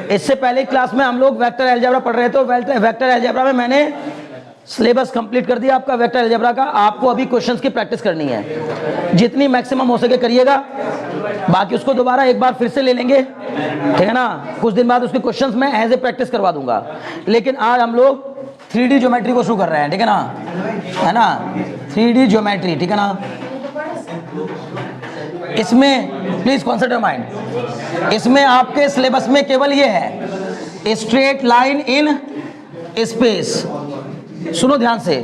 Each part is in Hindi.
इससे पहले क्लास में हम लोग वेक्टर अलजेब्रा पढ़ रहे थे, वेक्टर अलजेब्रा में मैंने सिलेबस कंप्लीट कर दिया आपका वेक्टर अलजेब्रा का। आपको अभी क्वेश्चंस की प्रैक्टिस करनी है, जितनी मैक्सिमम हो सके करिएगा, बाकी उसको दोबारा एक बार फिर से ले लेंगे, ठीक है ना। कुछ दिन बाद उसके क्वेश्चंस मैं एज ए प्रैक्टिस करवा दूंगा, लेकिन आज हम लोग 3D ज्योमेट्री को शुरू कर रहे हैं, ठीक है ना, है ना, 3D ज्योमेट्री, ठीक है ना। इसमें प्लीज कॉन्सेंट्रेट माइंड, इसमें आपके सिलेबस में केवल ये है स्ट्रेट लाइन इन स्पेस। सुनो ध्यान से,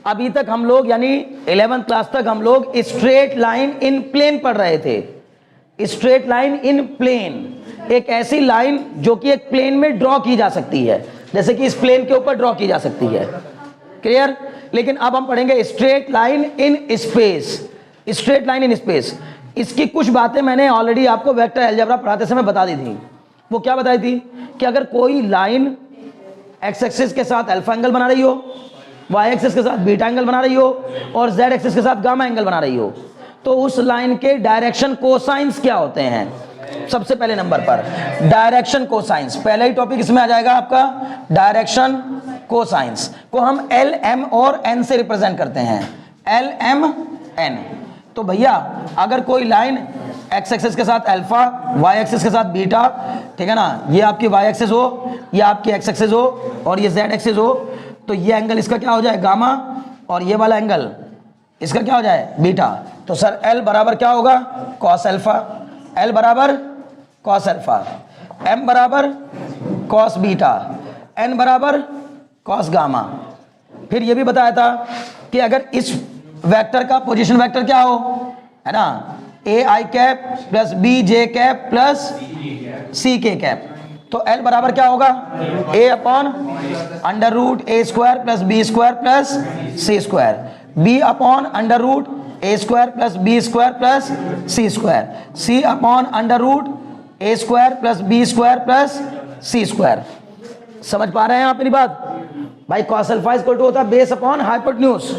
अभी तक हम लोग यानी 11th क्लास तक हम लोग स्ट्रेट लाइन इन प्लेन पढ़ रहे थे। स्ट्रेट लाइन इन प्लेन, एक ऐसी लाइन जो कि एक प्लेन में ड्रॉ की जा सकती है, जैसे कि इस प्लेन के ऊपर ड्रॉ की जा सकती है, क्लियर। लेकिन अब हम पढ़ेंगे straight line in space, straight line in space. इसकी कुछ बातें मैंने ऑलरेडी आपको वेक्टर अलजेब्रा पढ़ाते समय बता दी थी। वो क्या बताई थी कि अगर कोई लाइन एक्स एक्सिस के साथ अल्फा एंगल बना रही हो, वाई एक्सिस के साथ बीटा एंगल बना रही हो और जेड एक्सिस के साथ गामा एंगल बना रही हो, तो उस लाइन के डायरेक्शन कोसाइंस क्या होते हैं। सबसे पहले नंबर पर डायरेक्शन कोसाइंस, पहला ही टॉपिक इसमें आ जाएगा आपका, डायरेक्शन कोसाइंस को हम एल एम और एन से रिप्रेजेंट करते हैं, एल एम एन। तो भैया अगर कोई लाइन एक्स एक्सिस के साथ अल्फा, वाई एक्सिस के साथ बीटा, ठीक है ना, ये आपकी वाई एक्सिस हो, ये आपकी एक्स एक्सिस हो और ये जेड एक्सिस हो, तो ये एंगल इसका क्या हो जाए गामा और ये वाला एंगल इसका क्या हो जाए बीटा। तो सर एल बराबर क्या होगा कॉस अल्फा, एल बराबर कॉस अल्फा, एम बराबर कॉस बीटा, एन बराबर कॉस गामा। फिर ये भी बताया था कि अगर इस वेक्टर का पोजीशन वेक्टर क्या हो, है ना, a i cap plus b j cap plus c k cap, तो एल बराबर क्या होगा a upon under root a square plus b square plus c square, b upon under root a square plus b square plus c square, c upon under root a square plus b square plus c square. समझ पा रहे हैं आप मेरी बात भाई। कॉस अल्फा इक्वल टू होता है बेस अपॉन हाइपोटेन्यूज,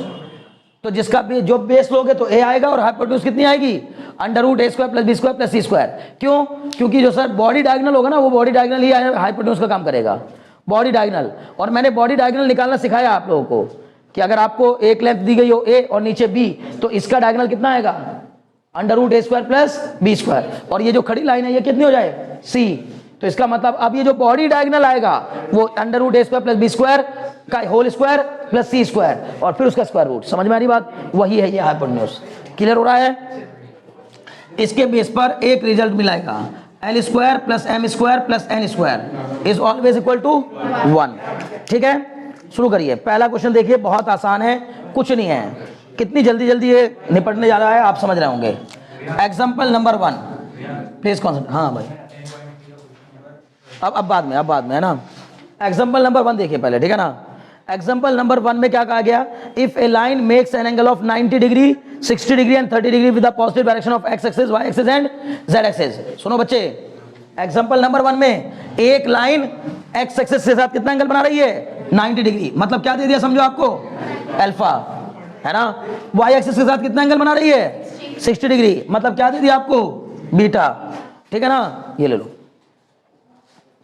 तो जिसका जो बेस लोगे तो ए आएगा और हाइपोटेन्यूज कितनी आएगी under root a square plus b square plus c square. क्यों? क्योंकि जो सर बॉडी डायगोनल होगा ना, वो बॉडी डायगोनल ही हाइपोटेन्यूज का काम करेगा, बॉडी डायगोनल। और मैंने बॉडी डायगोनल निकालना सिखाया आप लोगों को कि अगर आपको एक लेंथ दी गई हो ए और नीचे बी, तो इसका डायगोनल कितना आएगा under root a square plus b square, और ये जो खड़ी लाइन है ये कितनी हो जाए सी। तो इसका मतलब अब ये जो बॉडी डायगोनल आएगा वो under root a square plus b square का whole square plus c square और फिर उसका स्क्वायर रूट। समझ में आ रही बात? वही है ये हाइपोटेन्यूज। क्लियर हो रहा है? इसके बेस पर एक रिजल्ट मिलेगा, L square plus M square plus N square is always equal to 1। ठीक है, शुरू करिए। पहला क्वेश्चन देखिए, बहुत आसान है, कुछ नहीं है। कितनी जल्दी जल्दी ये निपटने जा रहा है आप समझ रहे होंगे। Example number 1 please concentrate. हाँ भाई, अब बाद में है ना। एग्जाम्पल नंबर 1 देखिए पहले, ठीक है ना। एग्जाम्पल नंबर 1 में क्या कहा गया, if a line makes an angle of 90 degree 60 degree and 30 degree with the positive direction of X axis Y axis and Z axis. सुनो बच्चे, एग्जाम्पल नंबर 1 में एक लाइन एक्स एक्सिस के साथ कितना एंगल बना रही है 90 डिग्री, मतलब क्या दे दिया समझो आपको अल्फा, है ना। वाई एक्सिस के साथ कितना एंगल बना रही है 60 डिग्री, मतलब क्या दे दिया आपको बीटा, ठीक है ना। ये ले लो,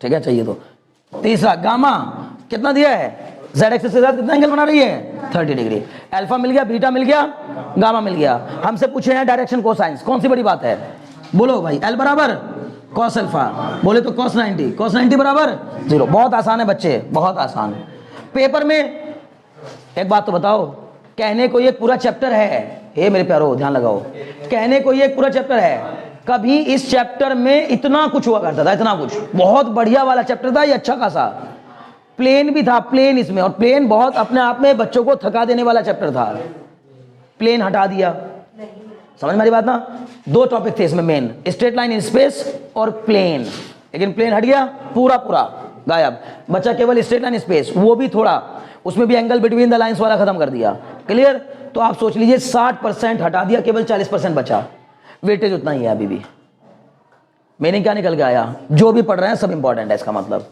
ठीक है, चाहिए तो। तीसरा गामा कितना दिया है, जेड एक्सिस के साथ कितना एंगल बना रही है 30 डिग्री। अल्फा मिल गया, बीटा मिल गया, गामा मिल गया। हमसे पूछे हैं डायरेक्शन कोसाइंस, कौन सी बड़ी बात है बोलो भाई। एल बराबर कॉस अल्फा, बोले तो कॉस 90, कॉस 90 बराबर 0। बहुत आसान है बच्चे, बहुत आसान। पेपर में एक बात तो बताओ, कहने को ये पूरा चैप्टर है, हे मेरे प्यारो ध्यान लगाओ, कहने को ये पूरा चैप्टर है, कभी इस चैप्टर में इतना कुछ हुआ करता था, इतना कुछ, बहुत बढ़िया वाला चैप्टर था ये, अच्छा खासा। प्लेन भी था, प्लेन इसमें, और प्लेन बहुत अपने आप में बच्चों को थका देने वाला चैप्टर था। प्लेन हटा दिया, समझ में आ रही बात ना। 2 टॉपिक थे इसमें main, straight line in space और प्लेन, लेकिन प्लेन हट गया, पूरा पूरा गायब, बचा केवल स्ट्रेट लाइन स्पेस, वो भी थोड़ा, उसमें भी एंगल बिटवीन द लाइंस वाला खत्म कर दिया। क्लियर? तो आप सोच लीजिए 60% हटा दिया, केवल 40% बचा। वेटेज उतना ही है अभी भी। मैंने क्या निकल के आया, जो भी पढ़ रहे हैं सब इंपॉर्टेंट है, इसका मतलब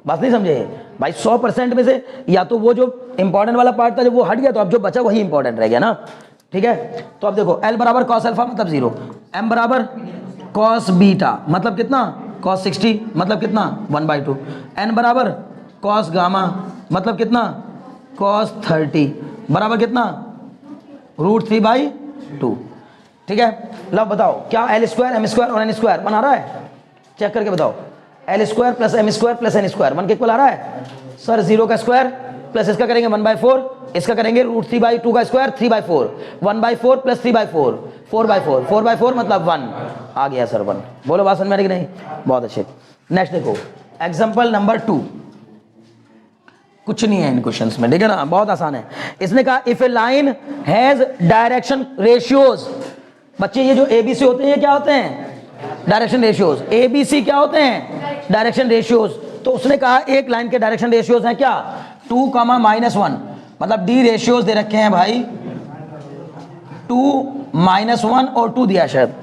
बात नहीं समझे भाई। 100% में से या तो वो जो इंपॉर्टेंट वाला पार्ट था जब वो हट गया, तो अब जो बचा वही इंपॉर्टेंट रह गया ना। ठीक है, तो अब देखो एल बराबर कॉस अल्फा मतलब 0, एम बराबर कॉस बीटा मतलब कितना cos 60 मतलब कितना 1/2, n बराबर cos गामा मतलब कितना cos 30 बराबर कितना √3/2। ठीक है, लो बताओ क्या L² M² और N² 1 आ रहा है? चेक करके बताओ। L² + M² + N² 1 के इक्वल आ रहा है? सर 0 का स्क्वायर प्लस इसका करेंगे 1/4, इसका करेंगे √3/2 का स्क्वायर 3/4, 1/4 + 3/4 4/4, 4/4 मतलब 1 आ गया सर 1। बोलो बात समझ में आ रही कि नहीं? बहुत अच्छे। नेक्स्ट देखो एग्जांपल नंबर 2, कुछ नहीं है इन क्वेश्चंस में, ठीक है ना, बहुत आसान है। इसने कहा if a line has direction ratios, बच्चे ये जो ABC होते हैं ये क्या होते हैं? Direction ratios. ABC क्या होते हैं? Direction ratios. तो उसने कहा एक लाइन के डायरेक्शन रेशियोज हैं क्या 2, -1, मतलब D रेशियोज दे रखे हैं भाई 2, -1 और 2 दिया शायद,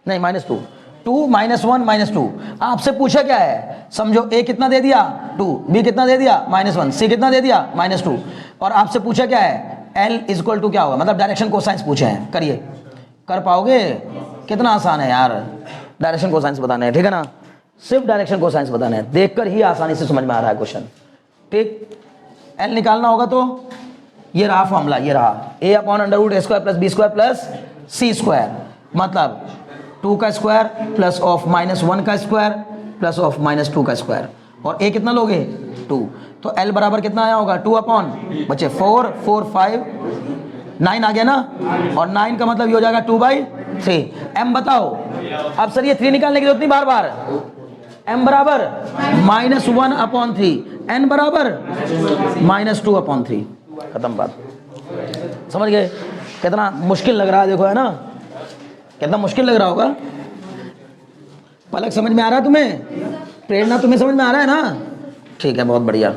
नहीं -2, 2, -1, -2। आपसे पूछा क्या है? समझो A कितना दे दिया 2, B कितना दे दिया -1, C कितना दे दिया -2, और आपसे पूछा क्या है L = क्या होगा, मतलब डायरेक्शन कोसाइंस पूछे हैं। करिए, कर पाओगे? कितना आसान है यार डायरेक्शन कोसाइंस बताने हैं, ठीक है ना, सिर्फ डायरेक्शन कोसाइंस बताने हैं, देखकर ही आसानी से समझ में आ रहा है क्वेश्चन। ठीक, L निकालना होगा तो ये रहा फॉर्मूला, ये रहा A/√A² + B² + C², मतलब 2 का स्क्वायर प्लस ऑफ -1 का स्क्वायर प्लस ऑफ -2 का स्क्वायर, और A कितना लोगे 2, तो L बराबर कितना आया होगा 2 बच्चे 4, 4, 5, 9 आ गया ना, और 9 का मतलब ये हो जाएगा 2/3। M बताओ, अब सर ये 3 निकालने की जरूरत नहीं बार बार, M बराबर -1/3, N बराबर -2/3, खत्म बात। समझ गए? कितना मुश्किल लग रहा है देखो, है ना, कितना मुश्किल लग रहा होगा। पलक समझ में आ रहा है तुम्हें? प्रेरणा तुम्हें समझ में आ रहा है ना? ठीक है, बहुत बढ़िया,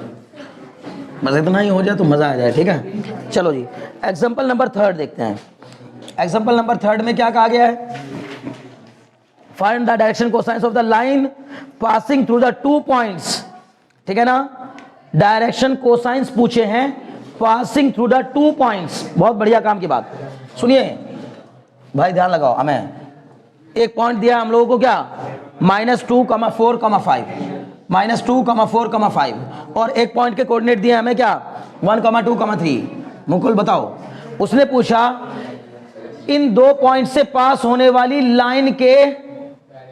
बस इतना ही हो जाए तो मज़ा आ जाए। ठीक है, चलो जी एग्जाम्पल नंबर 3 देखते हैं। एग्जाम्पल नंबर 3 में क्या कहा गया है? Find the direction cosines of the line passing through the 2 points. ठीक है ना, डायरेक्शन कोसाइंस पूछे हैं पासिंग थ्रू द 2 पॉइंट्स। बहुत बढ़िया काम की बात, सुनिए भाई, ध्यान लगाओ। हमें एक पॉइंट दिया हम लोगों को क्या -2, 4, 5, -2, 4, 5, और एक पॉइंट के कोऑर्डिनेट दिए हमें क्या 1, 2, 3। मुकुल बताओ, उसने पूछा इन 2 पॉइंट से पास होने वाली लाइन के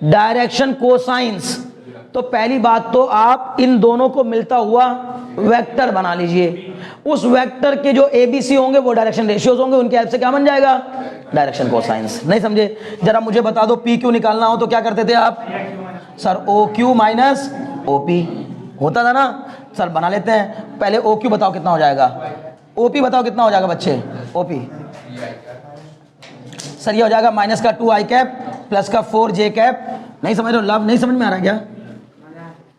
डायरेक्शन कोसाइंस। तो पहली बात तो आप इन दोनों को मिलता हुआ वेक्टर बना लीजिए। उस वेक्टर के जो ABC होंगे वो डायरेक्शन रेशियोज होंगे, उनके हेल्प से क्या बन जाएगा डायरेक्शन कोसाइंस। नहीं समझे? जरा मुझे बता दो PQ निकालना हो तो क्या करते थे आप? सर OQ - OP होता था ना सर, बना लेते हैं। पहले OQ बताओ कितना हो जाएगा, OP बताओ कितना हो जाएगा बच्चे, OP सर ये हो जाएगा -2i प्लस का 4j। नहीं समझ रहे हो? लव नहीं समझ में आ रहा है क्या?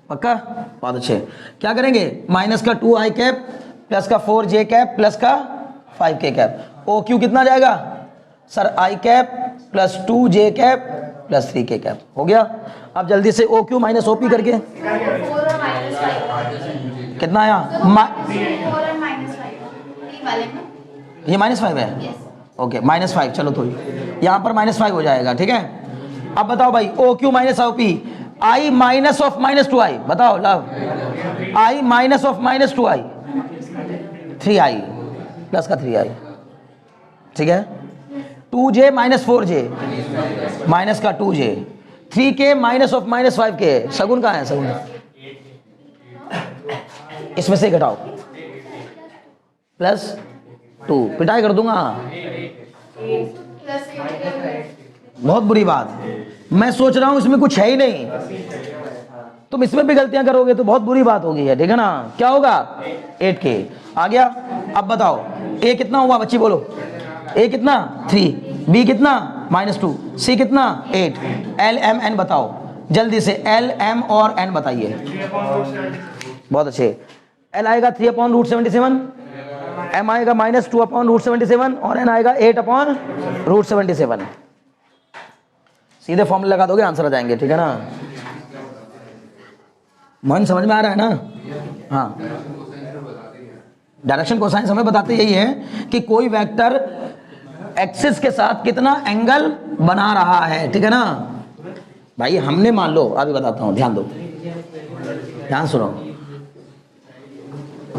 पक्का? बहुत अच्छे। क्या करेंगे -2i प्लस का 4j प्लस का 5k। OQ कितना जाएगा sir i plus 2j plus 3k। हो गया। अब जल्दी से OQ - OP करके कितना आया? ये -5 है, ओके -5। चलो तो यहाँ पर -5 हो जाएगा, ठीक है। अब बताओ भाई OQ - OP, I - of -2i, बताओ love, I - of -2i 3i plus का 3i, ठीक है। 2j - 4j माइनस का 2j, 3k - of -5k। शगुन कहाँ है? शगुन इसमें से घटाओ +2, पिटाई कर दूंगा। बहुत बुरी बात, मैं सोच रहा हूं इसमें कुछ है ही नहीं, तुम इसमें भी गलतियां करोगे तो बहुत बुरी बात होगी, है ठीक है ना। क्या होगा 8k आ गया। अब बताओ A कितना हुआ बच्ची बोलो? A कितना 3, B कितना -2, C कितना 8, L M N बताओ जल्दी से, L M और N बताइए। बहुत अच्छे। L आएगा 3/√77, M आएगा -2/√77 और N आएगा 8/√77। सीधे फॉर्मूला लगा दोगे आंसर आ जाएंगे, ठीक है ना। मन समझ में आ रहा है ना? हाँ, डायरेक्शन कोसाइंस हमें बताते यही है कि कोई वेक्टर एक्सिस के साथ कितना एंगल बना रहा है, ठीक है ना। भाई हमने मान लो, अभी बताता हूं, ध्यान दो, ध्यान सुनो,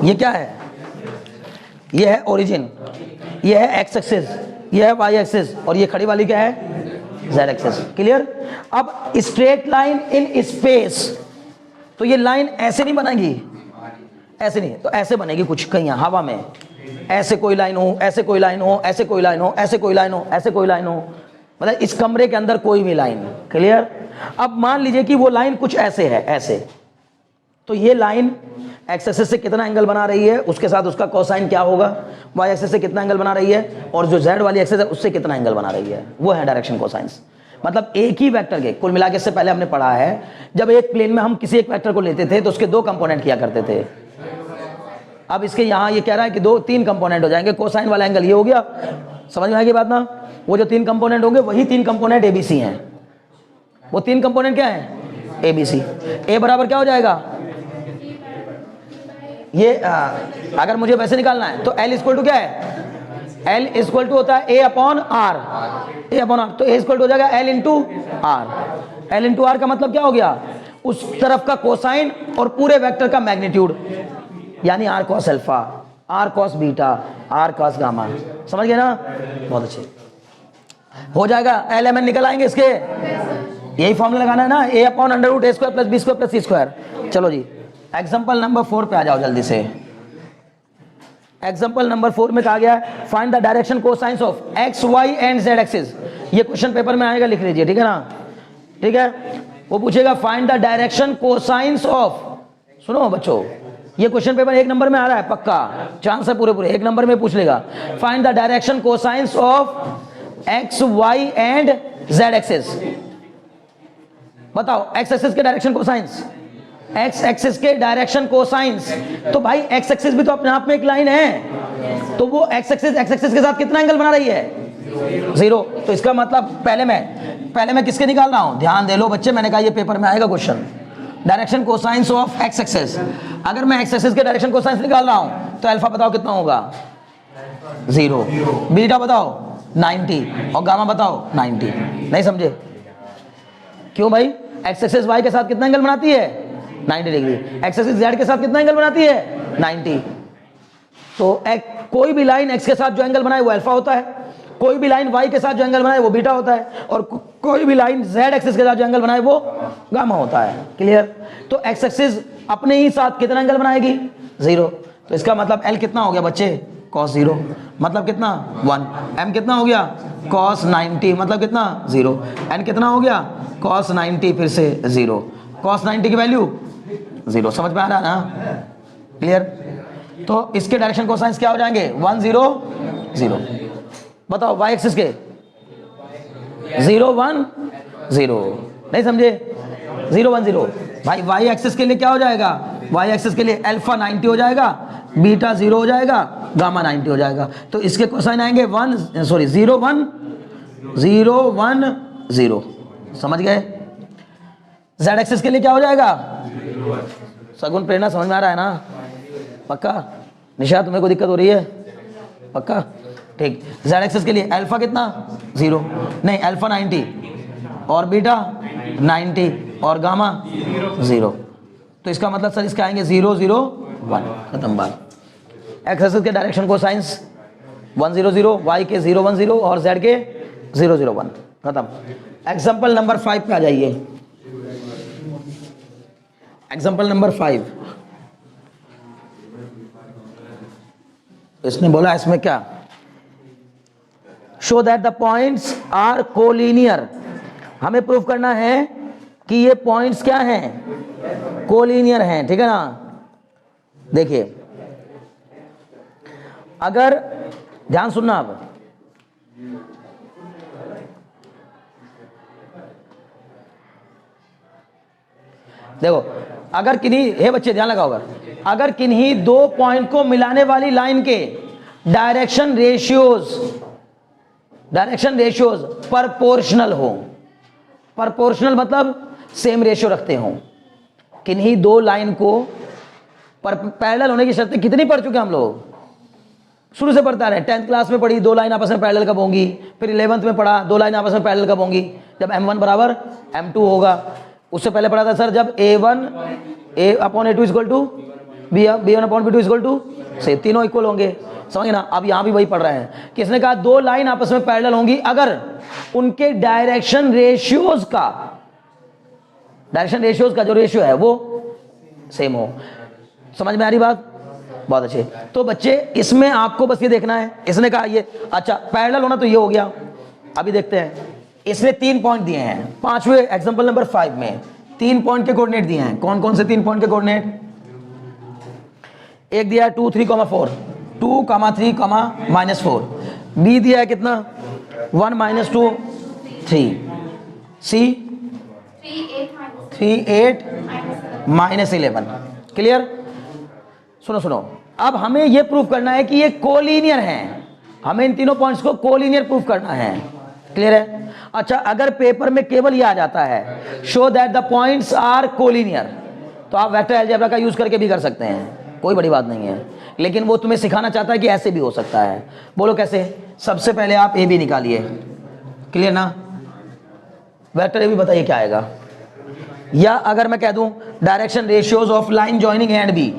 ये क्या है, ये है ओरिजिन, ये है एक्स एक्सिस, ये है वाई एक्सिस, और ये खड़ी वाली क्या है, जेड एक्सिस। क्लियर। अब स्ट्रेट लाइन इन स्पेस, तो ये लाइन ऐसे नहीं बनेगी, ऐसे नहीं, तो ऐसे बनेगी कुछ कहीं हवा में, ऐसे कोई लाइन हो, ऐसे कोई लाइन हो, ऐसे कोई लाइन हो, ऐसे कोई लाइन हो, ऐसे कोई लाइन हो, मतलब इस कमरे के अंदर कोई भी लाइन। क्लियर। अब मान लीजिए कि वो लाइन कुछ ऐसे है, ऐसे, तो ये लाइन एक्स एक्सिस से कितना एंगल बना रही है, उसके साथ उसका कोसाइन क्या होगा, वाई एक्सिस से कितना एंगल बना रही है, और जो जेड वाली एक्सिस है उससे कितना एंगल बना रही है, वो है डायरेक्शन कोसाइंस। मतलब एक ही वेक्टर के, कुल मिला के इससे पहले हमने पढ़ा है, जब एक प्लेन में हम किसी एक वेक्टर को लेते थे तो उसके दो कंपोनेंट किया करते थे। अब इसके यहाँ ये कह रहा है कि दो तीन कंपोनेंट हो जाएंगे, कोसाइन वाला एंगल ये हो गया, समझ में आएगी बात ना। वो जो तीन कंपोनेंट होंगे वही तीन कंपोनेंट एबीसी हैं। वो तीन कंपोनेंट क्या हैं, एबीसी। ए बराबर क्या हो जाएगा, ये अगर मुझे वैसे निकालना है तो एल इक्वल टू क्या है, एल इक्वल टू होता है a upon r, a upon r, तो ए इक्वल टू हो जाएगा l into r. L into r का मतलब क्या हो गया, उस तरफ का कोसाइन और पूरे वेक्टर का मैग्नीट्यूड, यानी R cos alpha, R cos beta, R cos gamma. समझ गए ना, बहुत अच्छे हो जाएगा। एल एम एन निकल आएंगे इसके, यही फॉर्मूला लगाना है ना, a upon under root a square plus b square plus c square. चलो जी एग्जांपल नंबर 4 पे आ जाओ जल्दी से। एग्जांपल नंबर 4 में कहा गया है find the direction cosines of X Y and Z axis. ये क्वेश्चन पेपर में आएगा, लिख लीजिए, ठीक है ना, ठीक है। वो पूछेगा find the direction cosines of, सुनो बच्चों, ये क्वेश्चन पेपर 1 नंबर में आ रहा है पक्का, चांस है पूरे पूरे 1 नंबर में पूछ लेगा। Find the direction cosines of X Y and Z axis. बताओ एक्स एक्सिस के डायरेक्शन कोसाइंस, एक्स एक्सिस के डायरेक्शन कोसाइंस। तो भाई एक्स एक्सिस भी तो अपने आप में एक लाइन है, तो वो एक्स एक्सिस के साथ कितना एंगल बना रही है, 0। तो इसका मतलब पहले मैं किसके निकाल रहा हूं, ध्यान दे लो बच्चे, मैंने कहा ये पेपर में आएगा question, direction cosines of X axis. अगर मैं एक्स एक्सिस के डायरेक्शन कोसाइंस निकाल रहा हूं तो अल्फा बताओ कितना होगा, 0, बीटा बताओ 90, और गामा बताओ 90। नहीं समझे, क्यों भाई, एक्स एक्सिस वाई के साथ कितना एंगल बनाती है, 90 डिग्री। एक्स एक्सिस जेड के साथ कितना एंगल बनाती है, 90। तो कोई भी लाइन एक्स के साथ जो एंगल बनाए वो अल्फा होता है, कोई भी लाइन वाई के साथ जो एंगल बनाए वो बीटा होता है, और कोई भी लाइन जेड एक्सिस के साथ जो एंगल बनाए वो गामा होता है। क्लियर। तो एक्स एक्सिस अपने ही साथ कितना एंगल बनाएगी, 0। तो इसका मतलब एल कितना हो गया बच्चे, cos 0, मतलब कितना 1। एम कितना हो गया, cos 90, मतलब कितना 0। एन कितना हो गया, cos 90 फिर से 0। cos 90 की वैल्यू 0। समझ में आ रहा है ना, क्लियर। तो इसके डायरेक्शन कोसाइंस क्या हो जाएंगे, 1 0 0। बताओ वाई एक्सिस के 0 1 0, नहीं समझे, 0 1 0। भाई वाई एक्सिस के लिए क्या हो जाएगा, वाई एक्सिस के लिए अल्फा 90 हो जाएगा, बीटा 0 हो जाएगा, गामा 90 हो जाएगा। तो इसके कोसाइन आएंगे 0 1 0 1 0। समझ गए। जेड एक्सिस के लिए क्या हो जाएगा, सगुन प्रेरणा समझ में आ रहा है ना, पक्का। निशा तुम्हें कोई दिक्कत हो रही है, पक्का, ठीक। जेड एक्सिस के लिए अल्फा कितना 0, नहीं अल्फा 90 और बीटा 90 और गामा 0। तो इसका मतलब सर इसके आएंगे 0 0 1, खत्म बात। एक्स एक्सिस के डायरेक्शन को साइंस 1 0 0, वाई के 0 1 0 और जेड के 0 0 1, खत्म। एग्जाम्पल नंबर 5 पे आ जाइए। एग्जाम्पल नंबर 5, इसने बोला इसमें क्या, show that the points are collinear. हमें प्रूफ करना है कि ये पॉइंट्स क्या हैं, कोलिनियर हैं, ठीक है ना। देखिए अगर ध्यान सुनना, अब देखो, अगर किन्हीं, हे बच्चे ध्यान लगाओ, अगर किन्हीं दो पॉइंट को मिलाने वाली लाइन के डायरेक्शन रेशियोज प्रोपोर्शनल हो, प्रोपोर्शनल मतलब सेम रेशियो रखते हो, किन्हीं दो लाइन को पैरेलल होने की शर्तें कितनी पढ़ चुके हम लोग, शुरू से पढ़ता रहे। 10th क्लास में पढ़ी 2 लाइन आपस में पैरेलल कब होंगी, फिर 11th में पढ़ा 2 लाइन आपस में पैरेलल कब होंगी, जब m1 बराबर m2 होगा। उससे पहले पढ़ा था सर जब a1 a/a2 equal to b1/b2 equal to से तीनों इक्वल होंगे, समझ ना। अब यहाँ भी वही पढ़ रहे हैं, किसने कहा 2 लाइन आपस में पैरेलल होंगी अगर उनके डायरेक्शन रेशियोज का जो रेशियो है वो सेम हो। समझ में आ रही बात? बहुत अच्छे। तो बच्चे इसमें आपको बस ये देखना है, इसने कहा ये अच्छा पैरेलल होना तो ये हो गया। अभी देखते हैं, इसने 3 पॉइंट दिए हैं 5वें एग्जांपल नंबर 5 में 3 पॉइंट के कोऑर्डिनेट दिए हैं। कौन कौन से 3 पॉइंट के कोऑर्डिनेट? एक दिया है 2 3, 4 2, 3, -4। बी दिया है कितना 1 -2 3। सी 3 8 -11। क्लियर? सुनो, अब हमें यह प्रूफ करना है कि ये कोलिनियर हैं। हमें इन तीनों पॉइंट्स को कोलिनियर प्रूफ करना है। क्लियर है? अच्छा, अगर पेपर में केवल ये आ जाता है show that the points are collinear, तो आप वेक्टर अलजेब्रा का यूज करके भी कर सकते हैं, कोई बड़ी बात नहीं है। लेकिन वो तुम्हें सिखाना चाहता है कि ऐसे भी हो सकता है। बोलो कैसे? सबसे पहले आप ए बी निकालिए। क्लियर ना? वेक्टर ए बी बताइए क्या आएगा। या अगर मैं कह दूं direction ratios of line joining a and b,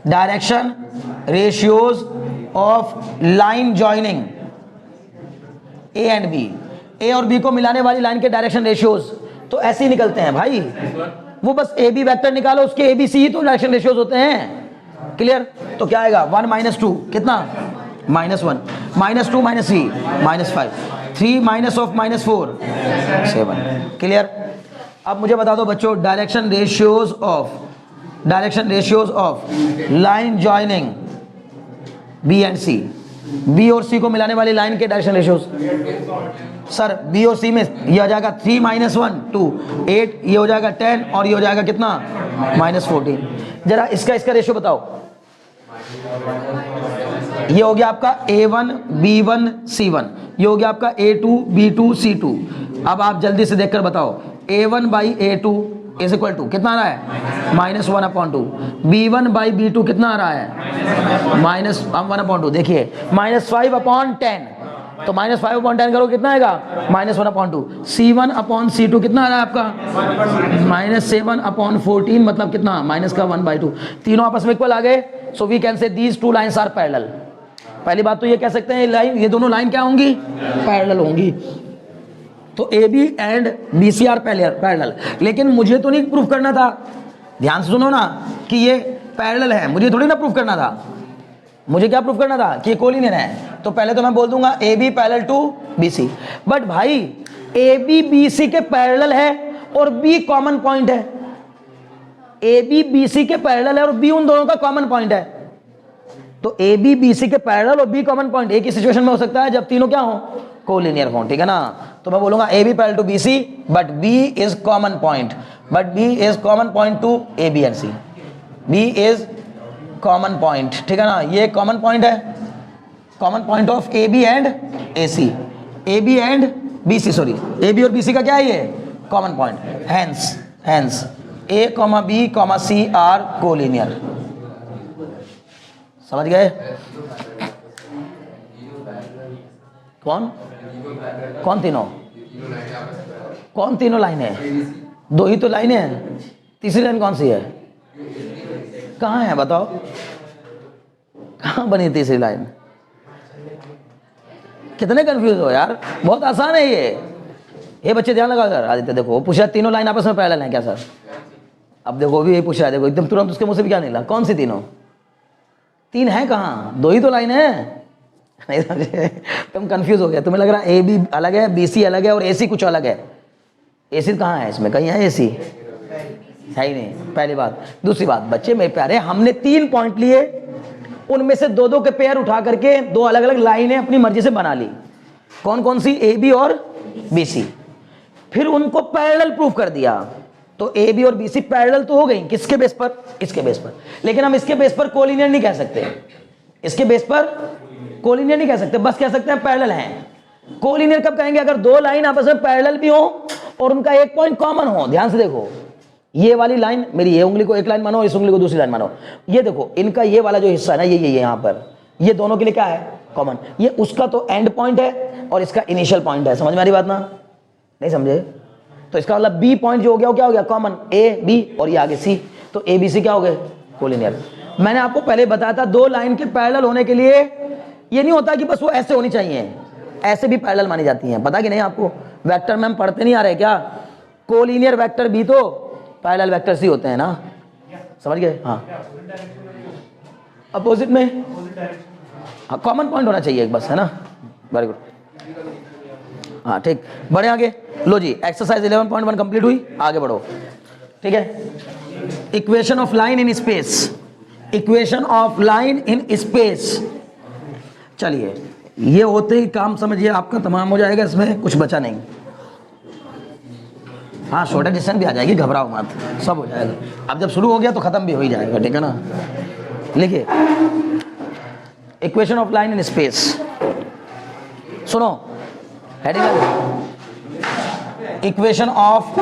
direction ratios of line joining a and b, a और बी को मिलाने वाली लाइन के डायरेक्शन रेशियोज तो ऐसे ही निकलते हैं भाई। वो बस ए बी वेक्टर निकालो, उसके ए बी सी ही तो डायरेक्शन रेशियोज होते हैं। क्लियर? तो क्या आएगा 1 -2 कितना -1 -2 -3 -5 3 माइनस ऑफ -4 7। क्लियर? अब मुझे बता दो बच्चों direction ratios of line joining B and C, B और सी को मिलाने वाली लाइन के डायरेक्शन रेशियोज। सर बी और सी में ये हो जाएगा 3 -1 2 8, ये हो जाएगा 10 और ये हो जाएगा कितना -14। जरा इसका रेशियो बताओ। ये हो गया आपका A1 B1 C1, ये हो गया आपका A2 B2 C2। अब आप जल्दी से देखकर बताओ A1/A2 इज इक्वल टू कितना आ रहा है -1/2, B1/B2 कितना आ रहा है -1/2। देखिए -5/10, तो -5/10 करो कितना आएगा -1/2। C1/C2 कितना आ रहा है आपका -7/14, मतलब कितना -1/2। तीनों आपस में इक्वल आ गए। So we can say these 2 lines are parallel. पहली बात तो ये कह सकते हैं लाइन, ये दोनों लाइन क्या होंगी पैरेलल होंगी। तो A B and B C are parallel. लेकिन मुझे तो नहीं प्रूफ करना था, ध्यान से सुनो ना, कि ये पैरेलल है, मुझे थोड़ी ना प्रूफ करना था। मुझे क्या प्रूफ करना था कि ये कोलिनियर है। तो पहले तो मैं बोल दूंगा A B parallel to B C. But भाई ए बी बी सी के पैरेलल है और बी कॉमन पॉइंट है। ए बी बी सी के पैरेलल है और बी उन दोनों का कॉमन पॉइंट है। तो ए बी बी सी के पैरेलल और बी कॉमन पॉइंट एक ही सिचुएशन में हो सकता है जब तीनों क्या हो कोलिनियर हो। ठीक है ना? तो मैं बोलूंगा A B parallel to B C but B is common point, to A B and C. B is common point. ठीक है ना? ये कॉमन पॉइंट है, common point of A B and A C, A B and B C, sorry A B और बी सी का क्या है ये common point. Hence A comma B comma C are collinear. समझ गए? कौन तीनों लाइन है? 2 ही तो लाइन है, तीसरी लाइन कौन सी है? कहाँ है बताओ, कहाँ बनी तीसरी लाइन? कितने कंफ्यूज हो यार, बहुत आसान है ये बच्चे ध्यान लगा कर। आदित्य देखो पूछा तीनों लाइन आपस में पैरेलल हैं क्या सर? अब देखो भी यही पूछा है, देखो एकदम तुरंत उसके मुंह से भी क्या निकला, कौन सी तीनों? 3 है कहाँ, 2 ही तो लाइन है। नहीं समझे? तुम कंफ्यूज हो गया, तुम्हें लग रहा है ए बी अलग है, बी सी अलग है और ए सी कुछ अलग है। ए सी कहाँ है इसमें? कहीं है ए सी? है ही नहीं, पहली बात। दूसरी बात बच्चे मेरे प्यारे, हमने 3 पॉइंट लिए, उनमें से 2-2 के पेयर उठा करके 2 अलग अलग लाइनें अपनी मर्जी से बना ली। कौन कौन सी? ए बी और बी सी। फिर उनको पैरेलल प्रूफ कर दिया। तो ए बी और बी सी पैरेलल तो हो गई, किसके बेस पर? इसके बेस पर। लेकिन हम इसके बेस पर कोलिनियर नहीं कह सकते, इसके बेस पर कोलिनियर नहीं कह सकते, बस कह सकते हैं पैरेलल हैं। कोलिनियर कब कहेंगे? अगर 2 लाइन आपस में पैरेलल भी हो और उनका एक पॉइंट कॉमन हो। ध्यान से देखो, ये वाली लाइन, मेरी ये उंगली को एक लाइन मानो और इस उंगली को दूसरी लाइन मानो। ये देखो इनका ये वाला जो हिस्सा है ना, ये यहाँ पर, ये दोनों के लिए क्या है, कॉमन। ये उसका तो एंड पॉइंट है और इसका इनिशियल पॉइंट है। समझ में आ रही बात ना? नहीं समझे? तो इसका मतलब बी पॉइंट जो हो गया वो क्या हो गया, कॉमन, ए बी, और ये आगे सी, तो ए बी सी क्या हो गए, कोलिनियर। मैंने आपको पहले बताया था दो लाइन के पैरेलल होने के लिए ये नहीं होता कि बस वो ऐसे होनी चाहिए, ऐसे भी पैरेलल मानी जाती हैं। पता कि नहीं आपको? वेक्टर में हम पढ़ते नहीं आ रहे क्या? कोलिनियर वेक्टर भी तो पैरेलल वेक्टर सी होते हैं ना, समझ गए? हाँ, अपोजिट में हाँ कॉमन पॉइंट होना चाहिए एक बस, है ना? वेरी गुड, हाँ ठीक। बढ़े आगे, लो जी एक्सरसाइज 11.1 कंप्लीट हुई, आगे बढ़ो। ठीक है, equation of line in space, equation of line in space. चलिए ये होते ही काम समझिए आपका तमाम हो जाएगा, इसमें कुछ बचा नहीं। हाँ शॉर्ट डिस्टेंस भी आ जाएगी, घबराओ मत, सब हो जाएगा। अब जब शुरू हो गया तो खत्म भी हो ही जाएगा, ठीक है ना? लिखिए equation of line in space, सुनो heading, equation of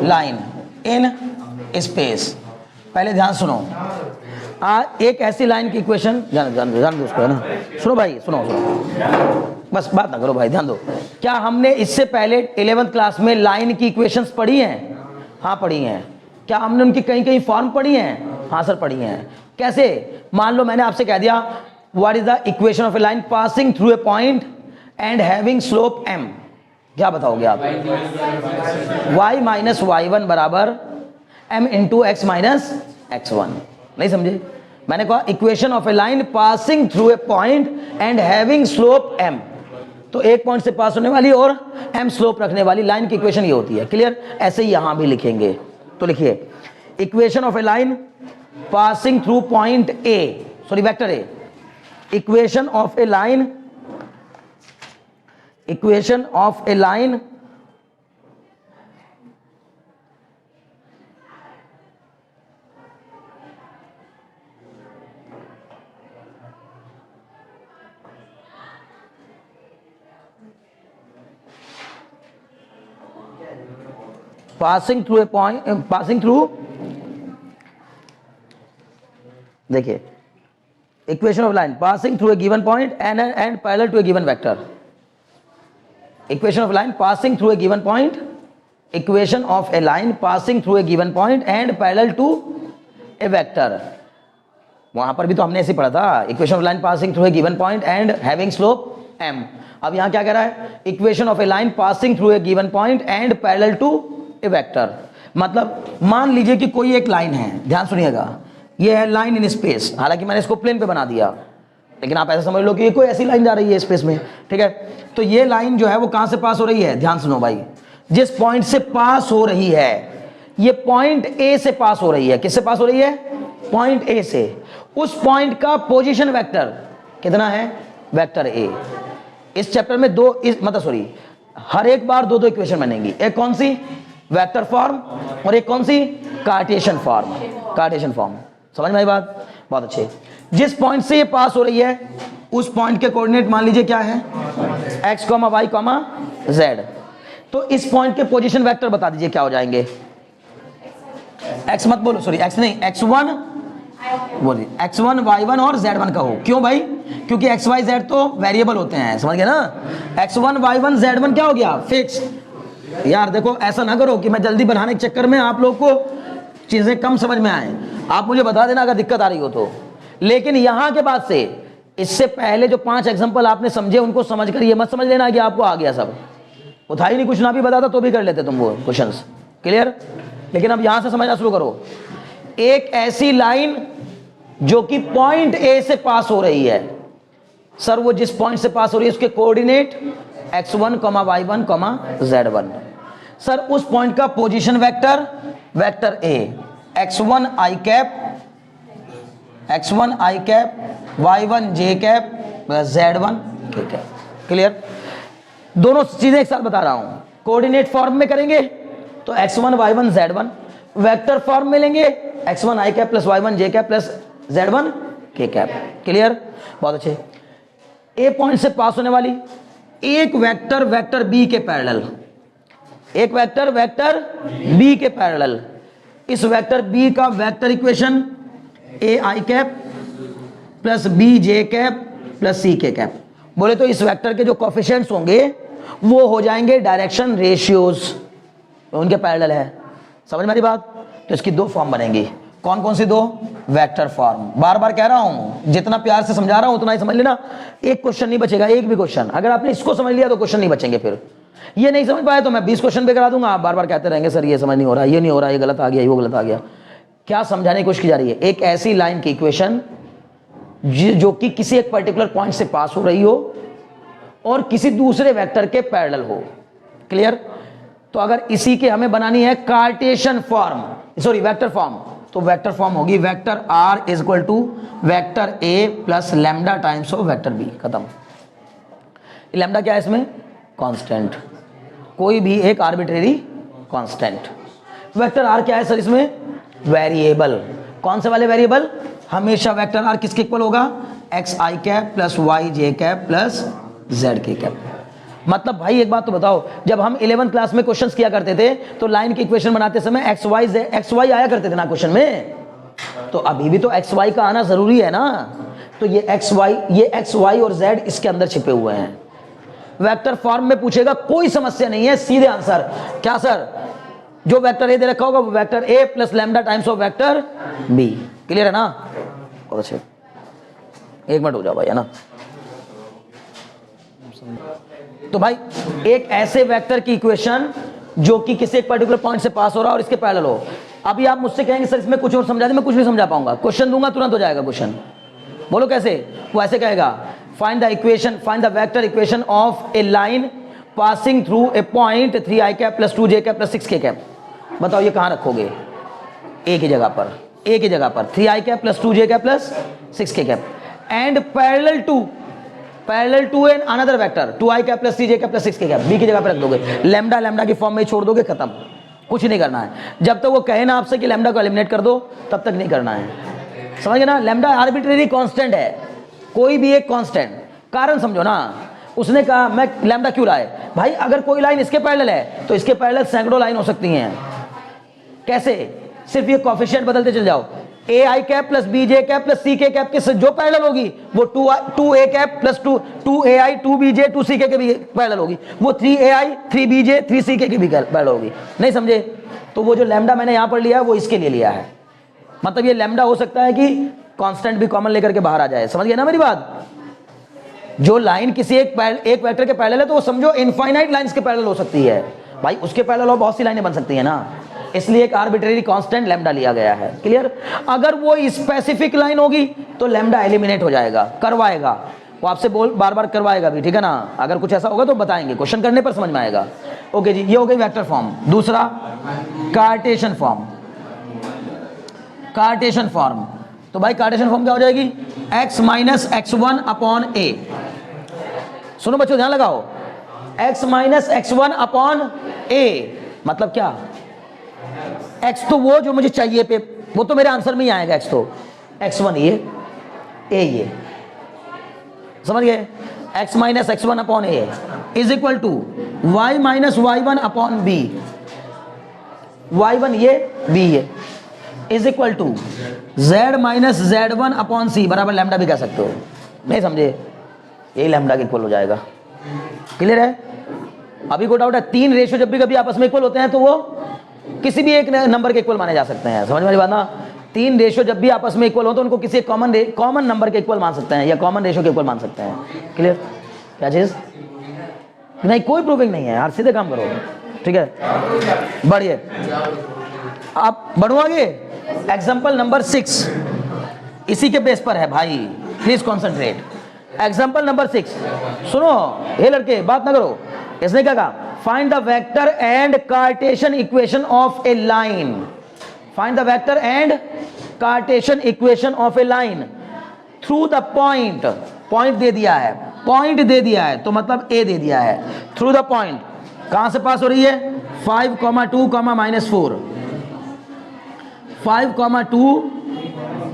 line in space. पहले ध्यान सुनो, एक ऐसी लाइन की इक्वेशन, जान दो उसको, है ना? सुनो भाई, सुनो बस बात ना करो भाई, ध्यान दो। क्या हमने इससे पहले 11th क्लास में लाइन की इक्वेशंस पढ़ी हैं? हाँ पढ़ी हैं। क्या हमने उनकी कहीं कहीं फॉर्म पढ़ी हैं? हाँ सर पढ़ी हैं। कैसे? मान लो मैंने आपसे कह दिया what is the equation of a line passing through a point and having slope m, क्या बताओगे आप? y माइनस y1 बराबर m into x minus x1। नहीं समझे? मैंने कहा equation of a line passing through a point and having slope m, तो एक पॉइंट से पास होने वाली और m स्लोप रखने वाली लाइन की इक्वेशन ये होती है। क्लियर? ऐसे ही यहां भी लिखेंगे, तो लिखिए equation of a line passing through point a, sorry vector a, equation of a line, equation of a line passing through a point, passing through, देखिए equation of line passing through a given point and parallel to a given vector. Equation of line passing through a given point, equation of a line passing through a given point and parallel to a vector. वहां पर भी तो हमने ऐसे पढ़ा था, equation of line passing through a given point and having slope m। अब यहां क्या कह रहा है? Equation of a line passing through a given point and parallel to a vector. मतलब मान लीजिए कि कोई एक लाइन है, ध्यान सुनिएगा, ये है लाइन इन स्पेस, हालांकि मैंने इसको प्लेन पे बना दिया, लेकिन आप ऐसा समझ लो कि ये कोई ऐसी लाइन जा रही है स्पेस में, ठीक है? तो ये लाइन जो है वो कहां से पास हो रही है? ध्यान सुनो भाई, जिस पॉइंट से पास हो रही है, ये पॉइंट ए से पास हो रही है। किससे पास हो रही है? पॉइंट ए से। उस पॉइंट का पोजीशन वेक्टर कितना है? Vector A. इस चैप्टर में दो, मतलब सॉरी, हर एक बार दो दो इक्वेशन बनेंगी, एक कौन सी? वेक्टर फॉर्म, और एक कौन सी? Cartesian form. कार्टेशियन फॉर्म, समझ में आई बात? बहुत अच्छे। जिस पॉइंट से ये पास हो रही है उस पॉइंट के कोऑर्डिनेट मान लीजिए क्या है? x, y, z। तो इस पॉइंट के पोजीशन वेक्टर बता दीजिए क्या हो जाएंगे? x मत बोलो, सॉरी x नहीं, x1 बोलिए, x1 y1 और z1 का हो। क्यों भाई? क्योंकि x y z तो वेरिएबल होते हैं, समझ गए ना? x1 y1 z1 क्या हो गया? फिक्स। यार देखो ऐसा ना करो कि मैं जल्दी बनाने के चक्कर में आप लोग को चीजें कम समझ में आए। आप मुझे बता देना अगर दिक्कत आ रही हो तो। लेकिन यहां के बाद से, इससे पहले जो 5 एग्जांपल आपने समझे उनको समझकर ये मत समझ लेना कि आपको आ गया सब। उठा ही नहीं, कुछ ना भी बताता तो भी कर लेते तुम वो क्वेश्चंस। क्लियर? लेकिन अब यहां से समझना शुरू करो। एक ऐसी लाइन जो कि पॉइंट ए से पास हो रही है, सर वो जिस पॉइंट से पास हो रही है उसके coordinate x1, y1, z1। Sir उस पॉइंट का position vector, vector a, x1 i cap, x1 i cap, y1 j cap, z1 k cap. Clear? दोनों चीजें एक साथ बता रहा हूं। कोऑर्डिनेट फॉर्म में करेंगे तो x1 y1 z1, vector form में लेंगे x1 i cap plus y1 j cap plus z1 k cap. Clear? बहुत अच्छे। ए पॉइंट से पास होने वाली एक वेक्टर, वेक्टर बी के पैरेलल, एक वेक्टर, वेक्टर बी के पैरेलल। इस वेक्टर बी का vector equation a i cap plus b j cap plus c k cap. बोले तो इस वेक्टर के जो कोफिशिएंट्स होंगे वो हो जाएंगे डायरेक्शन रेशियोज, उनके पैरेलल है। समझ में आ रही बात? तो इसकी दो फॉर्म बनेंगी। कौन कौन सी दो? Vector form. बार बार कह रहा हूं, जितना प्यार से समझा रहा हूं उतना ही समझ लेना। एक क्वेश्चन नहीं बचेगा, एक भी क्वेश्चन। अगर आपने इसको समझ लिया तो क्वेश्चन नहीं बचेंगे। फिर ये नहीं समझ पाए तो मैं 20 क्वेश्चन पे करा दूंगा, आप बार बार कहते रहेंगे सर ये समझ नहीं हो रहा, ये नहीं हो रहा, ये गलत आ गया, वो गलत आ गया। क्या समझाने की कोशिश की जा रही है? एक ऐसी लाइन की इक्वेशन जो कि किसी एक पर्टिकुलर पॉइंट से पास हो रही हो और किसी दूसरे वेक्टर के पैरेलल हो। क्लियर? तो अगर इसी के हमें बनानी है Cartesian form, sorry vector form, तो वेक्टर फॉर्म होगी vector are is equal to vector A plus lambda times of vector B. खत्म। लैम्डा क्या है इसमें? कांस्टेंट, कोई भी एक आर्बिट्रेरी कांस्टेंट। वेक्टर आर क्या है सर इसमें? वेरिएबल। कौन से वाले वेरिएबल? हमेशा वेक्टर आर किसके इक्वल होगा? एक्स आई कैप प्लस वाई जे कैप प्लस जेड के कैप। मतलब भाई एक बात तो बताओ, जब हम 11th क्लास में क्वेश्चंस किया करते थे तो लाइन की इक्वेशन बनाते समय एक्स वाई आया करते थे ना क्वेश्चन में, तो अभी भी तो एक्स वाई का आना जरूरी है ना। तो ये एक्स वाई और जेड इसके अंदर छिपे हुए हैं। वेक्टर फॉर्म में पूछेगा कोई समस्या नहीं है, सीधे आंसर। क्या सर? जो वेक्टर ए दे रखा होगा वो vector A plus lambda times of vector B. Clear है ना? बहुत अच्छे, एक मिनट हो जाओ भाई, है ना। तो भाई एक ऐसे वेक्टर की इक्वेशन जो कि किसी एक पर्टिकुलर पॉइंट से पास हो रहा है और इसके पैरेलल हो। अभी आप मुझसे कहेंगे सर इसमें कुछ और समझा दे, मैं कुछ नहीं समझा पाऊंगा। क्वेश्चन दूंगा तुरंत हो जाएगा क्वेश्चन। बोलो कैसे? वो ऐसे कहेगा, find the vector equation of a line passing through a point 3i cap plus 2j cap plus 6k cap. बताओ ये कहां रखोगे? एक ही जगह पर, एक ही जगह पर 3i cap plus 2j cap plus 6k cap and parallel to an another vector 2i cap plus 3j cap plus 6k cap. B की जगह पर रख दोगे, लैम्डा की फॉर्म में छोड़ दोगे, खत्म। कुछ नहीं करना है। जब तक वो कहे ना आपसे कि लैम्डा को एलिमिनेट कर दो तब तक नहीं करना है। समझ गए ना? लैम्डा आर्बिट्रेरी कांस्टेंट है, कोई भी एक कांस्टेंट। कारण समझो ना, उसने कहा मैं लैम्डा क्यों लाए भाई? अगर कोई लाइन इसके पैरेलल है तो इसके पैरेलल सैकड़ों लाइन हो सकती हैं। कैसे? सिर्फ ये कोएफिशिएंट बदलते चल जाओ। A i cap plus b j cap plus c k cap के जो पैरेलल होगी वो 2a cap plus 2ai 2bj 2ck के भी पैरेलल होगी। वो 3ai 3bj 3ck की भी पैरेलल होगी। नहीं समझे? तो वो जो लैम्डा मैंने यहां पर लिया है वो इसके लिए लिया है। मतलब ये लैम्डा हो सकता है कि कांस्टेंट भी कॉमन लेकर के बाहर आ जाए। समझ गए ना मेरी बात? जो लाइन किसी एक वेक्टर के पैरेलल है तो वो समझो इनफाइनाइट लाइंस के पैरेलल हो सकती है भाई, उसके पैरेलल और बहुत सी लाइनें बन सकती है ना, इसलिए एक आर्बिट्रेरी कांस्टेंट लैम्डा लिया गया है। क्लियर? अगर वो स्पेसिफिक लाइन होगी तो लैम्डा एलिमिनेट हो जाएगा, करवाएगा वो आपसे बार बार करवाएगा भी, ठीक है ना। अगर कुछ ऐसा होगा तो बताएंगे, क्वेश्चन करने पर समझ में आएगा। ओके जी, ये हो गई वेक्टर फॉर्म। दूसरा कार्टेशियन फॉर्म। कार्टेशियन फॉर्म, तो भाई कार्टेशियन फॉर्म क्या हो जाएगी? x माइनस x1 अपॉन ए। सुनो बच्चों ध्यान लगाओ, x माइनस x1 अपॉन ए मतलब क्या? x तो वो जो मुझे चाहिए पे, वो तो मेरे आंसर में ही आएगा। x तो x1 ये, a ये, समझ गए? x minus x1 upon a is equal to y minus y1 upon b. y1 ये, b ये, is equal to z minus z1 upon c बराबर लैम्डा भी कह सकते हो। नहीं समझे? यही लैम्डा के इक्वल हो जाएगा। क्लियर है? अभी को डाउट है? तीन रेशियो जब भी कभी आपस में इक्वल होते हैं तो वो किसी भी एक नंबर के इक्वल माने जा सकते हैं। समझ में बात ना? तीन रेशियो जब भी आपस में इक्वल हो तो उनको किसी कॉमन नंबर के इक्वल मान सकते हैं या कॉमन रेशियो के इक्वल मान सकते हैं। क्लियर? क्या चीज? नहीं, कोई प्रूविंग नहीं है यार, सीधे काम करो। ठीक है, बढ़िए। आप बढ़ो आगे। एग्जाम्पल नंबर 6 इसी के बेस पर है भाई, प्लीज कॉन्सेंट्रेट। एग्जाम्पल नंबर 6 सुनो, ये लड़के बात ना करो। इसने क्या कहा? Find the vector and Cartesian equation of a line. Find the vector and Cartesian equation of a line through the point. Point दे दिया है, पॉइंट दे दिया है तो मतलब ए दे दिया है। थ्रू द पॉइंट कहां से पास हो रही है? 5, 2, -4। 5, 2,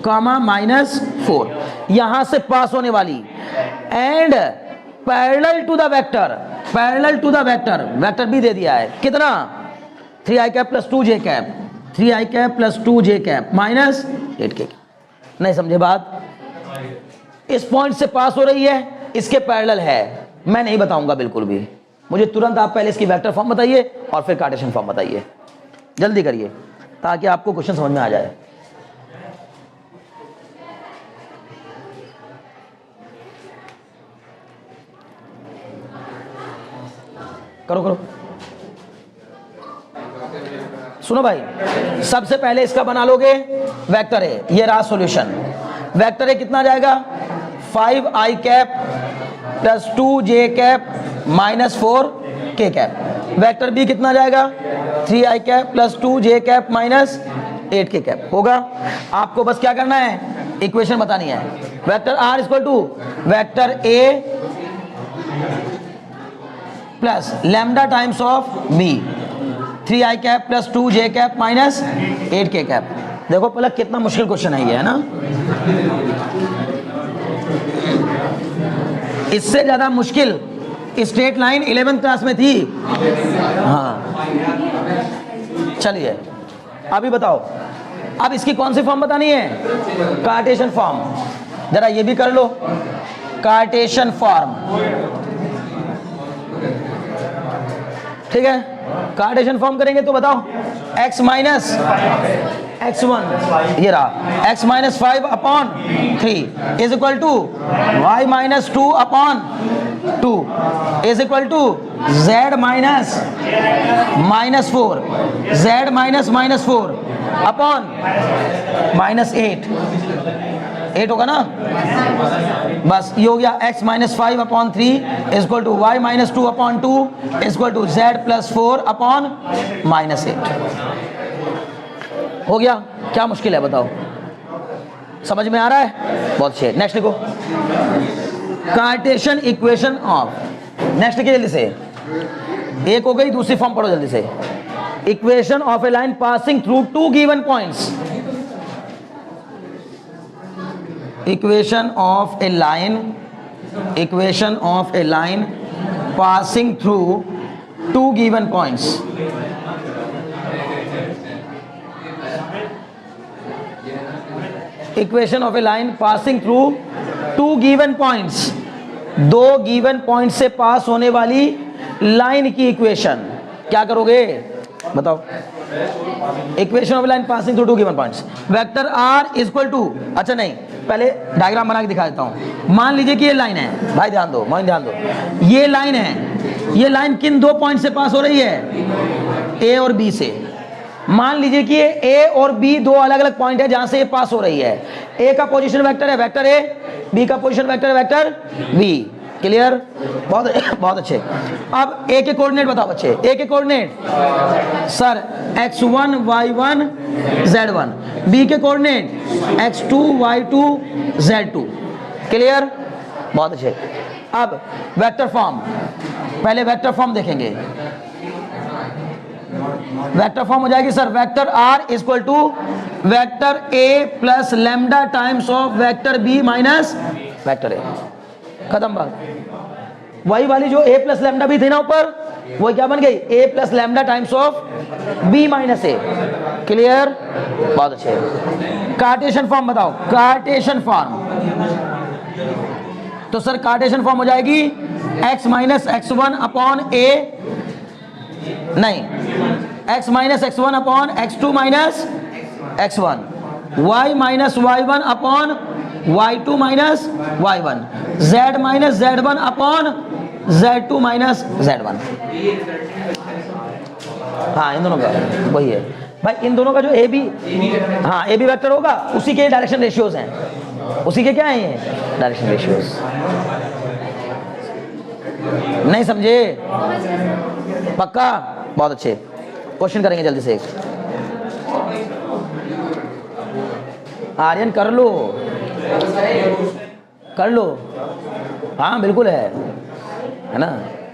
-4 यहां से पास होने वाली and parallel to the vector, parallel to the vector, vector भी दे दिया है। कितना? 3i cap plus 2j cap, 3i cap plus 2j cap minus 8k। नहीं समझे बात? इस पॉइंट से पास हो रही है, इसके पैरेलल है, मैं नहीं बताऊंगा बिल्कुल भी। मुझे तुरंत आप पहले इसकी वेक्टर फॉर्म बताइए और फिर कार्टेशियन फॉर्म बताइए, जल्दी करिए ताकि आपको क्वेश्चन समझ में आ जाए। करो करो, सुनो भाई, सबसे पहले इसका बना लोगे वेक्टर ए, ये रहा सॉल्यूशन। वेक्टर ए कितना जाएगा, 5i cap plus 2j cap minus 4k cap. Vector B कितना जाएगा, 3i cap plus 2j cap minus 8k cap होगा। आपको बस क्या करना है, इक्वेशन बतानी है। Vector R equal to vector A plus lambda times of B, 3i cap plus 2j cap minus 8k cap. देखो पलक कितना मुश्किल क्वेश्चन है ये, है ना। इससे ज्यादा मुश्किल स्ट्रेट लाइन 11th क्लास में थी। हाँ चलिए अभी बताओ, अब इसकी कौन सी फॉर्म बतानी है, कार्टेशियन फॉर्म। जरा ये भी कर लो, कार्टेशियन फॉर्म, ठीक है। कार्टेशियन फॉर्म करेंगे तो बताओ, x माइनस x1 ये रहा, x minus 5 upon 3 is equal to y minus 2 upon 2 is equal to z minus minus 4, z minus minus 4 upon minus 8 होगा ना। बस ये हो गया, x minus 5 upon 3 is equal to y minus 2 upon 2 is equal to z plus 4 upon minus 8 हो गया। क्या मुश्किल है बताओ, समझ में आ रहा है, बहुत अच्छे। नेक्स्ट लिखो, कार्टेशियन इक्वेशन ऑफ, नेक्स्ट लिखिए जल्दी से, एक हो गई, दूसरी फॉर्म पढ़ो जल्दी से। Equation of a line passing through two given points, equation of a line passing through two given points, equation of a line passing through two given points, दो गिवन पॉइंट से पास होने वाली लाइन की इक्वेशन। क्या करोगे बताओ, equation of line passing through two given points, vector are is equal to, अच्छा नहीं पहले डायग्राम बना के दिखा देता हूं। मान लीजिए कि ये लाइन है, भाई ध्यान दो, मान ध्यान दो, ये लाइन है, ये लाइन किन दो पॉइंट से पास हो रही है, ए और बी से। मान लीजिए कि ये ए और बी दो अलग अलग पॉइंट है जहां से ये पास हो रही है। ए का पोजीशन वेक्टर है वेक्टर ए, बी का पोजीशन वेक्टर है वेक्टर बी। क्लियर, बहुत अच्छे। अब ए के कोऑर्डिनेट बताओ बच्चे, ए के coordinate sir x1 y1 z1, b के coordinate x2 y2 z2। Clear, बहुत अच्छे। अब वेक्टर फॉर्म, पहले वेक्टर फॉर्म देखेंगे। वेक्टर फॉर्म हो जाएगी sir, vector are is equal to vector A plus lambda times of vector b minus vector a. खत्म बात। वही वाली जो ए प्लस लैम्डा भी थी ना ऊपर, वो क्या बन गई, a plus lambda times of b minus a. Clear, बहुत अच्छे। कार्टेशियन फॉर्म बताओ, कार्टेशियन फॉर्म, तो सर कार्टेशियन फॉर्म हो जाएगी x minus x1 upon a, नहीं x minus x1 upon x2 minus x1, y minus y1 upon y2 minus y1, z minus z1 upon z2 minus z1। हाँ इन दोनों का वही है भाई, इन दोनों का जो ए बी, हाँ ए बी वेक्टर होगा उसी के डायरेक्शन रेशियोज हैं, उसी के क्या है ये डायरेक्शन रेशियोज। नहीं समझे, पक्का, बहुत अच्छे। क्वेश्चन करेंगे जल्दी से। आर्यन कर लो, कर लो, हाँ बिल्कुल है ना,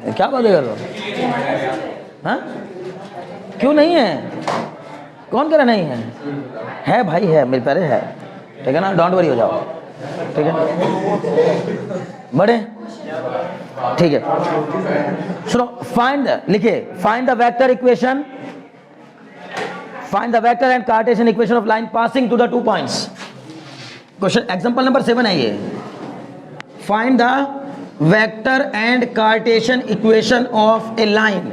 क्या बात कर लो, हाँ क्यों नहीं है, कौन कह रहा नहीं है भाई, है मेरे पैरे है, ठीक है ना, डोंट वरी हो जाओ, ठीक है बड़े, ठीक है। सुनो, फाइंड द, लिखिए find the vector equation, find the vector and Cartesian equation of line passing to the two points. Question example number 7 है ये, find the vector and Cartesian equation of a line.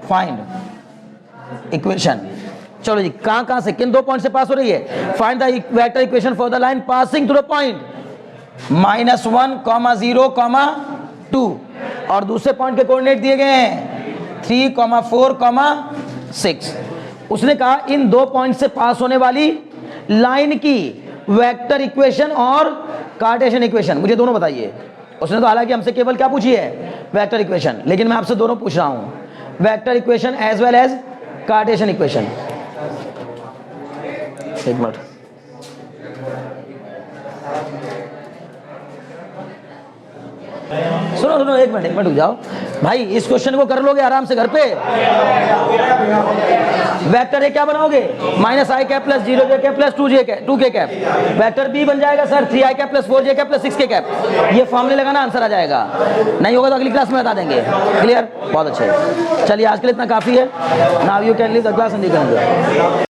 Find equation. चलो जी, कहां से, किन दो पॉइंट से पास हो रही है? Find the vector equation for the line passing through the point -1, 0, 2 और दूसरे पॉइंट के कोऑर्डिनेट दिए गए हैं 3, 4, 6। उसने कहा इन दो पॉइंट से पास होने वाली लाइन की वेक्टर इक्वेशन और कार्टेशियन इक्वेशन मुझे दोनों बताइए। उसने तो हालांकि हमसे केवल क्या पूछी है? वेक्टर इक्वेशन, लेकिन मैं आपसे दोनों पूछ रहा हूं, vector equation as well as Cartesian equation. एक मिनट, सुनो एक मिनट रुक जाओ भाई, इस क्वेश्चन को कर लोगे आराम से घर पे। वेक्टर ए क्या बनाओगे? -i cap plus 0j cap plus 2k cap. Vector B बन जाएगा sir 3i cap plus 4j cap plus 6k cap. ये फॉर्मूले लगाना, आंसर आ जाएगा। नहीं होगा तो अगली क्लास में बता देंगे। क्लियर? बहुत अच्छे। चलिए आज के लिए इतना काफी है। Now you can leave the class and you can go.